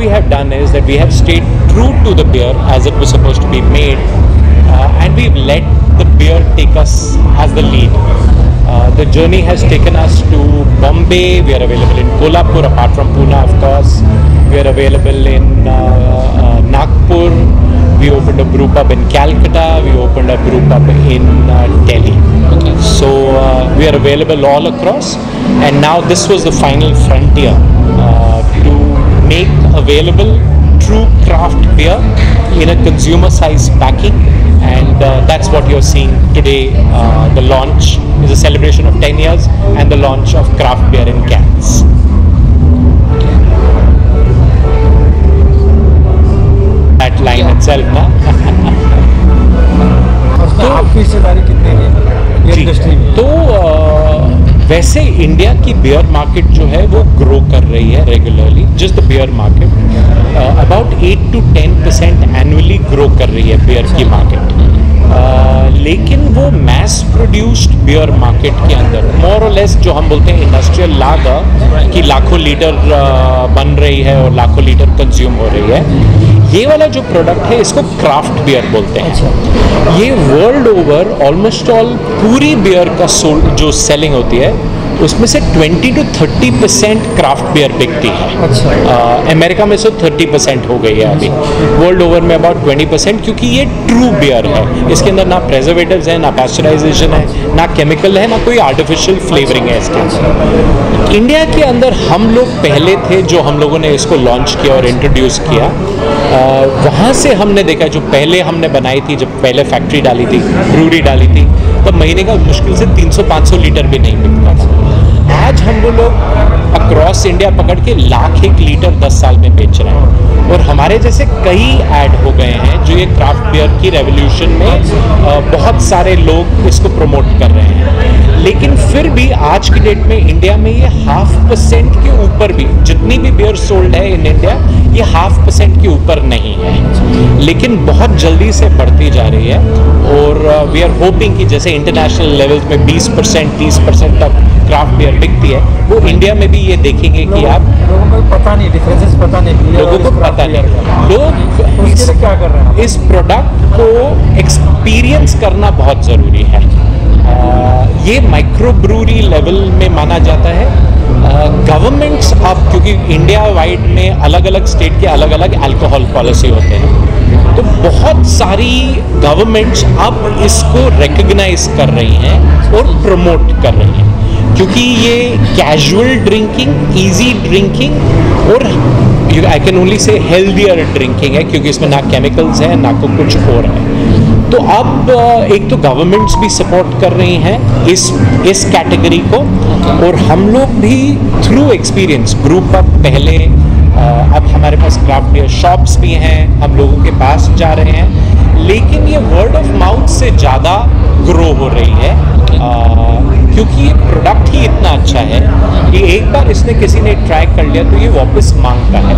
we have done is that we have stayed true to the beer as it was supposed to be made, and we've let the beer take us as the lead. The journey has taken us to Bombay. We are available in Kolhapur, apart from Pune, of course. We are available in Nagpur. We opened a brew pub in Calcutta. We opened a brew pub in Delhi. Okay. So we are available all across. And now this was the final frontier to make available true craft beer in a consumer size packing. And that's what you're seeing today. The launch is a celebration of 10 years and the launch of craft beer in cans. That line itself, na? आपकी हिस्सेदारी कितनी है industry में? तो वैसे India की beer market जो है वो ग्रो कर रही है regularly. Just the beer market about 8 to 10% annually grow कर रही है बियर की मार्केट. लेकिन वो मैस प्रोड्यूस्ड बियर मार्केट के अंदर मोर और लेस जो हम बोलते हैं इंडस्ट्रियल लागर की लाखों लीटर बन रही है और लाखों लीटर कंज्यूम हो रही है, ये वाला जो प्रोडक्ट है इसको क्राफ्ट बियर बोलते हैं. ये वर्ल्ड ओवर ऑलमोस्ट ऑल पूरी बियर का जो सेलिंग होती है उसमें से 20 to 30% क्राफ्ट बियर बिकती है. अमेरिका में से 30% हो गई है अभी. वर्ल्ड ओवर में अबाउट 20%, क्योंकि ये ट्रू बियर है. इसके अंदर ना प्रेजर्वेटिव्स है, ना पास्चराइजेशन है, ना केमिकल है, ना कोई आर्टिफिशियल फ्लेवरिंग है इसके अंदर. इंडिया के अंदर हम लोग पहले थे जो हम लोगों ने इसको लॉन्च किया और इंट्रोड्यूस किया. वहाँ से हमने देखा जो पहले हमने बनाई थी, जब पहले फैक्ट्री डाली थी, ब्रूरी डाली थी, तब महीने का मुश्किल से 300-500 लीटर भी नहीं बिकता था. आज हम वो लोग अक्रॉस इंडिया पकड़ के 1,00,000 लीटर 10 साल में बेच रहे हैं. और हमारे जैसे कई ऐड हो गए हैं जो ये क्राफ्ट बियर की रेवोल्यूशन में बहुत सारे लोग इसको प्रमोट कर रहे हैं. लेकिन फिर भी आज की डेट में इंडिया में ये 0.5% के ऊपर भी, जितनी भी बियर सोल्ड है इन इंडिया, ये 0.5% के ऊपर नहीं है. लेकिन बहुत जल्दी से बढ़ती जा रही है. और वी आर होपिंग कि जैसे इंटरनेशनल लेवल्स में 20%, 30% तक क्राफ्ट बियर बिकती है, वो इंडिया में भी ये देखेंगे कि आप लोगों को पता नहीं, डिफरेंसेस पता नहीं, लोगों को पता नहीं. लोग क्या कर रहे हैं? इस प्रोडक्ट को एक्सपीरियंस करना बहुत ज़रूरी है. ये माइक्रो ब्रूरी लेवल में माना जाता है. गवर्नमेंट्स अब, क्योंकि इंडिया वाइड में अलग अलग स्टेट के अलग अलग अल्कोहल पॉलिसी होते हैं, तो बहुत सारी गवर्नमेंट्स अब इसको रिकग्नाइज कर रही हैं और प्रमोट कर रही हैं. क्योंकि ये कैजुअल ड्रिंकिंग, इजी ड्रिंकिंग और I can only say healthier drinking है, क्योंकि इसमें ना केमिकल्स है ना को कुछ और है. तो अब एक तो गवर्नमेंट्स भी सपोर्ट कर रही हैं इस कैटेगरी को, और हम लोग भी थ्रू एक्सपीरियंस ग्रुप अप पहले, अब हमारे पास क्राफ्ट बियर शॉप्स भी हैं, हम लोगों के पास जा रहे हैं. लेकिन ये वर्ड ऑफ माउथ से ज़्यादा ग्रो हो रही है, क्योंकि ये प्रोडक्ट ही इतना अच्छा है कि एक बार इसने किसी ने ट्राई कर लिया तो ये वापस मांगता है.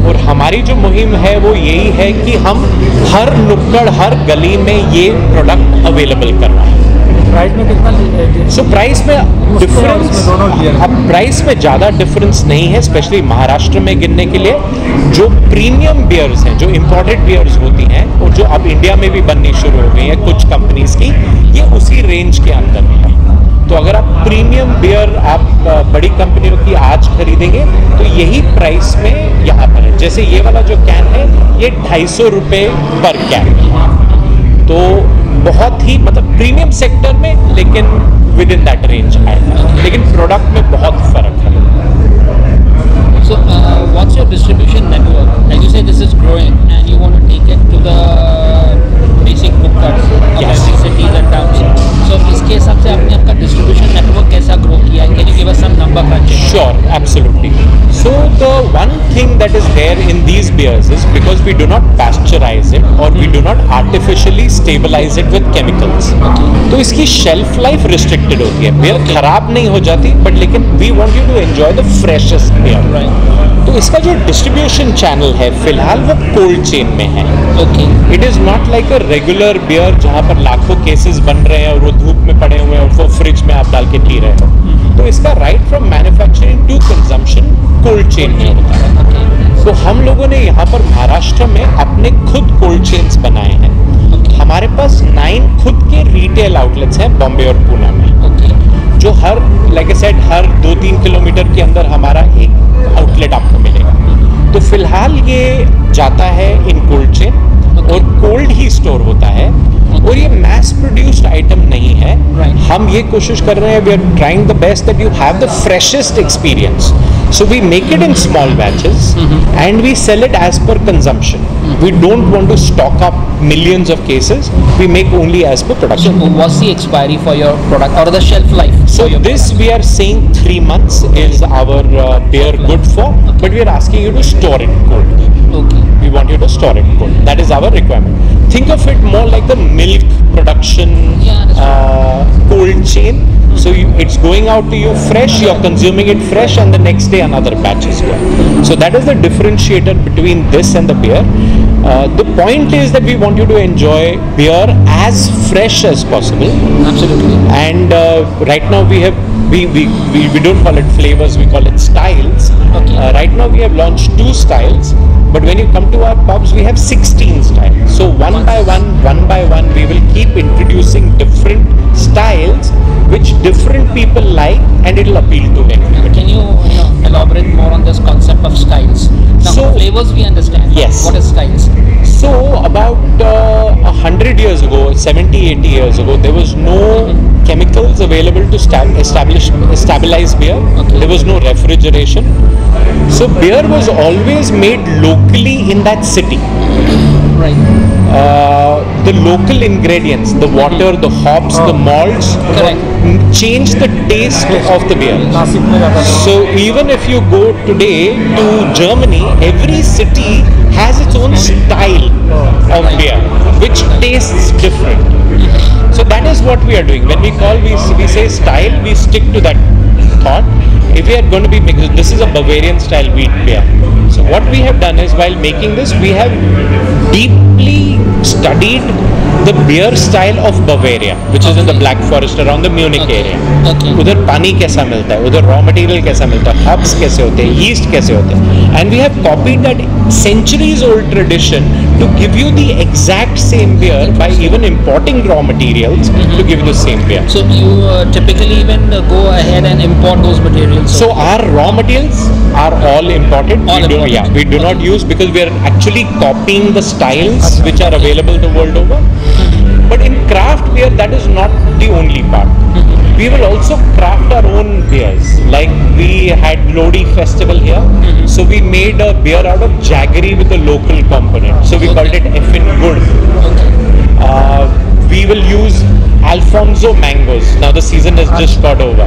और हमारी जो मुहिम है वो यही है कि हम हर नुक्कड़, हर गली में ये प्रोडक्ट अवेलेबल कर रहे हैं. प्राइस में कितना? सो प्राइस में डिफरेंस, अब प्राइस में ज़्यादा डिफरेंस नहीं है, स्पेशली महाराष्ट्र में गिनने के लिए. जो प्रीमियम बियर्स हैं, जो इम्पोर्टेड बियर्स होती हैं और जो अब इंडिया में भी बननी शुरू हो गई है कुछ कंपनीज की, ये उसी रेंज के अंदर है. तो अगर आप प्रीमियम बियर आप बड़ी कंपनियों की आज खरीदेंगे तो यही प्राइस में यहाँ पर है. जैसे ये वाला जो कैन है ये 250 रुपये पर कैन, तो बहुत ही मतलब प्रीमियम सेक्टर में, लेकिन विद इन दैट रेंज आएगा. लेकिन प्रोडक्ट में बहुत फर्क है. So what's your distribution network? As you say, this is growing and you want to take it to the basic book cards of every cities and towns. So इसके हिसाब से आपने आपका distribution network कैसा grow किया है? Can you give us some number crunching? Sure, absolutely. So the one thing that is there in these beers is because we do not pasteurize it or we do not artificially stabilize it with chemicals. तो इसकी shelf life restricted होती है. beer खराब नहीं हो जाती, but लेकिन we want you to enjoy the freshest beer. तो इसका जो डिस्ट्रीब्यूशन चैनल है फिलहाल वो कोल्ड चेन में है. Okay. It is not like a regular beer जहाँ पर लाखों केसेस बन रहे हैं और वो धूप में पड़े हुए हैं और वो फ्रिज में आप डाल के पी रहे हो. तो इसका right from manufacturing to consumption cold chain में होता है. तो हम लोगों ने यहाँ पर महाराष्ट्र में अपने खुद कोल्ड चेन्स बनाए हैं। हमारे पास 9 खुद के रिटेल आउटलेट्स हैं बॉम्बे और पुणे में, जो हर like I said her 2-3 kilometre के अंदर हमारा एक आउटलेट आपको मिलेगा। तो फिलहाल ये जाता है इन कोल्ड चेन और कोल्ड ही स्टोर होता है, और ये मैस प्रोड्यूस्ड आइटम नहीं है। हम ये कोशिश कर रहे हैं, we are trying the best that you have the freshest experience, so we make it in small batches and we sell it as per consumption. We don't want to stock up millions of cases, we make only as per production. So what's the expiry for your product or the shelf life? So this we are saying 3 months is our beer good for, but we are asking you to store it cold. Okay. We want you to store it cold. That is our requirement. Think of it more like the milk production cold chain. So it's going out to you fresh, you're consuming it fresh, and the next day another batch is going. So that is the differentiator between this and the beer. The point is that we want you to enjoy beer as fresh as possible. Absolutely. And right now we don't call it flavors, we call it styles. Okay. Right now we have launched 2 styles, but when you come to our pubs we have 16 styles. So one by one we will keep introducing different styles which different people like, and it will appeal to everybody. Can you elaborate more on this concept of styles? Now, So- flavors we understand. but Yes. What is styles? So about 100 years ago, 70-80 years ago, there was no chemicals available to stabilize beer. Okay. There was no refrigeration. So beer was always made locally in that city. Right. The local ingredients, the water, the hops, the malts, Correct. change the taste of the beer. Nashik में ज़्यादा So even if you go today to Germany, every city has its own style of beer, which tastes different. So that is what we are doing. When we say style, we stick to that thought. If we are going to be making, this is a Bavarian style wheat beer. So what we have done is, while making this, we have deeply studied the beer style of Bavaria, which is in the Black Forest around the Munich area. Okay. उधर पानी कैसा मिलता है, उधर raw material कैसा मिलता है, hubs कैसे होते हैं, यीस्ट कैसे होते हैं, and we have copied that centuries old tradition to give you the exact same beer by even importing raw materials to give you the same beer. So you typically even go ahead and import those materials. So our raw materials are all imported. All imported. Yeah, we do not use, because we are actually copying the styles which are available the world over. But in craft beer, that is not the only part. We will also craft our own beers. Like we had Lodi festival here, so we made a beer out of jaggery with a local component. So we called it Effin Good. We will use Alfonso mangoes. Now the season has just got over.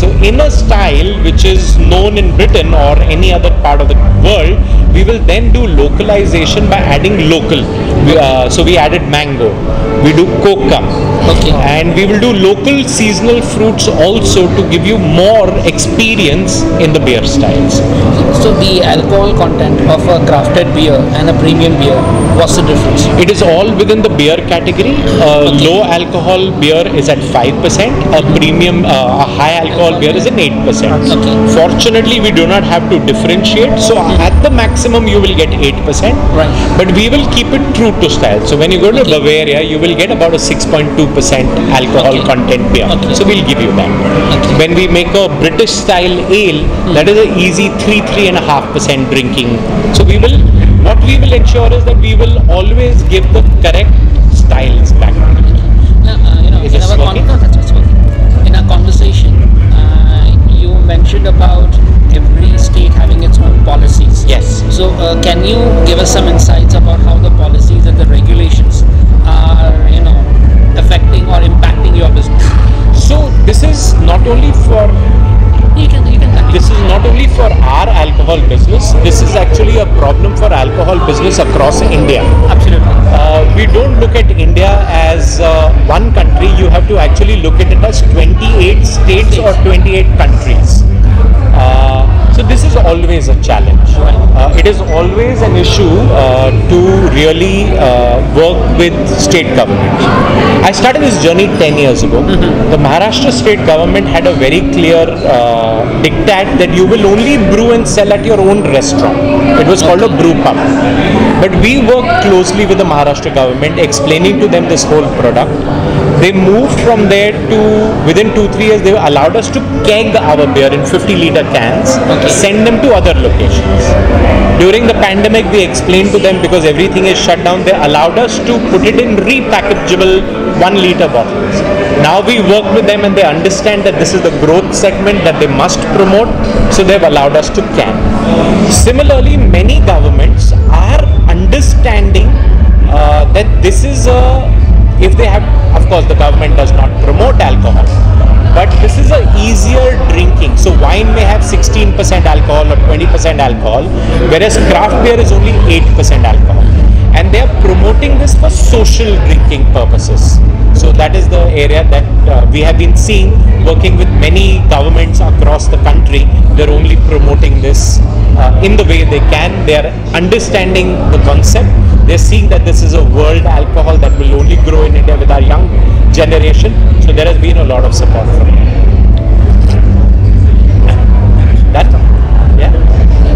So in a style which is known in Britain or any other part of the world, we will then do localization by adding local. So we added mango. We do coca. Okay. And we will do local seasonal fruits also to give you more experience in the beer styles. So the alcohol content of a crafted beer and a premium beer, what's the difference? It is all within the beer category. Low alcohol beer is at 5%. A premium, a high alcohol beer is at 8%. Okay. Fortunately, we do not have to differentiate. So at the maximum, you will get 8%. Right. But we will keep it true to style. So when you go to Okay. Bavaria, you will get about a 6.2% alcohol Okay. content beer. Okay. So we'll give you that. Okay. When we make a British style ale, that is an easy 3.5% drinking. So what we will ensure is that we will always give the correct styles back. Now, Is in this our working? that's working. In our conversation, you mentioned about every state having its own policies. Yes. So can you give us some insights about how the policies and the regulations are, affecting or impacting your business? So this is not only for You can this is not only for our alcohol business. This is actually a problem for alcohol business across India. Absolutely. We don't look at India as one country. You have to actually look at it as 28 states or 28 countries. So this is always a challenge. It is always an issue to really work with state government. I started this journey 10 years ago. The Maharashtra state government had a very clear diktat that you will only brew and sell at your own restaurant. It was called a brew pub. But we worked closely with the Maharashtra government, explaining to them this whole product. They moved from there to, within 2-3 years, they allowed us to keg our beer in 50-liter cans, send them to other locations. During the pandemic, we explained to them, because everything is shut down, they allowed us to put it in repackageable 1-liter bottles. Now we work with them and they understand that this is the growth segment that they must promote, so they've allowed us to can. Similarly, many governments are understanding that this is if they have, of course the government does not promote alcohol, but this is a easier drinking. So wine may have 16% alcohol or 20% alcohol, whereas craft beer is only 8% alcohol. And they are promoting this for social drinking purposes. So that is the area that we have been seeing, working with many governments across the country. They're only promoting this in the way they can. They are understanding the concept. They're seeing that this is a world alcohol that will only grow in India with our young generation. So there has been a lot of support from them.